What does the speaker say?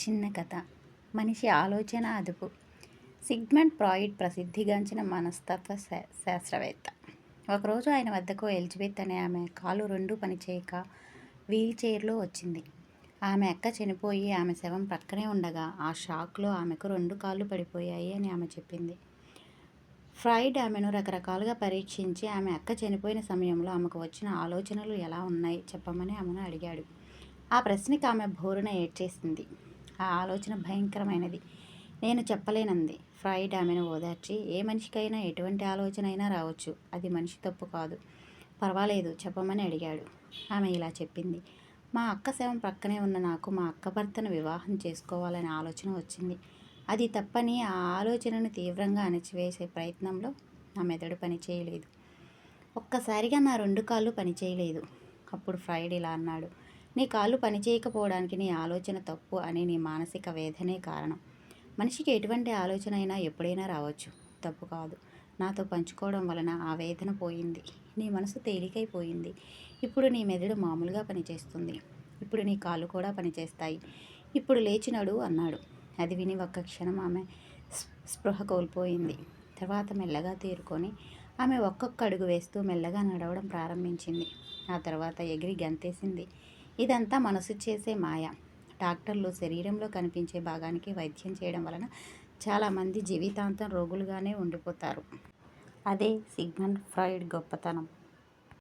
చిన్న కథ. మనిషి ఆలోచన అదుపు. సిగ్మండ్ ఫ్రాయిడ్ ప్రసిద్ధిగాంచిన మనస్తత్వ శాస్త్రవేత్త. ఒకరోజు ఆయన వద్దకు ఎలిజబెత్ అనే ఆమె కాలు రెండూ పనిచేయక వీల్ చైర్లో వచ్చింది. ఆమె అక్క చనిపోయి ఆమె శవం ప్రక్కనే ఉండగా ఆ షాక్లో ఆమెకు రెండు కాళ్ళు పడిపోయాయి అని ఆమె చెప్పింది. ఫ్రాయిడ్ ఆమెను రకరకాలుగా పరీక్షించి ఆమె అక్క చనిపోయిన సమయంలో ఆమెకు వచ్చిన ఆలోచనలు ఎలా ఉన్నాయి చెప్పమని ఆమెను అడిగాడు. ఆ ప్రశ్నకి ఆమె భోరున ఏడ్చేసింది. ఆ ఆలోచన భయంకరమైనది, నేను చెప్పలేనంది. ఫ్రాయిడ్ ఆమెను ఓదార్చి, ఏ మనిషికైనా ఎటువంటి ఆలోచన అయినా రావచ్చు, అది మనిషి తప్పు కాదు, పర్వాలేదు చెప్పమని అడిగాడు. ఆమె ఇలా చెప్పింది. మా అక్క శవం ప్రక్కనే ఉన్న నాకు మా అక్క భర్తను వివాహం చేసుకోవాలనే ఆలోచన వచ్చింది. అది తప్పని ఆ ఆలోచనను తీవ్రంగా అణచివేసే ప్రయత్నంలో నా మెదడు పనిచేయలేదు. ఒక్కసారిగా నా రెండు కాళ్ళు పనిచేయలేదు. అప్పుడు ఫ్రాయిడ్ ఇలా అన్నాడు. నీ కాళ్ళు పనిచేయకపోవడానికి నీ ఆలోచన తప్పు అని నీ మానసిక వేదనే కారణం. మనిషికి ఎటువంటి ఆలోచన అయినా ఎప్పుడైనా రావచ్చు, తప్పు కాదు. నాతో పంచుకోవడం వలన ఆ వేదన పోయింది. నీ మనసు తేలికైపోయింది. ఇప్పుడు నీ మెదడు మామూలుగా పనిచేస్తుంది. ఇప్పుడు నీ కాళ్ళు కూడా పనిచేస్తాయి. ఇప్పుడు లేచి నడు అన్నాడు. అది విని ఒక్క క్షణం ఆమె స్పృహ కోల్పోయింది. తర్వాత మెల్లగా తేరుకొని ఆమె ఒక్కొక్క అడుగు వేస్తూ మెల్లగా నడవడం ప్రారంభించింది. ఆ తర్వాత ఎగిరి గంతేసింది. ఇదంతా మనసు చేసే మాయ. డాక్టర్లు శరీరంలో కనిపించే భాగానికి వైద్యం చేయడం వలన చాలామంది జీవితాంతం రోగులుగానే ఉండిపోతారు. అదే సిగ్మండ్ ఫ్రాయిడ్ గొప్పతనం.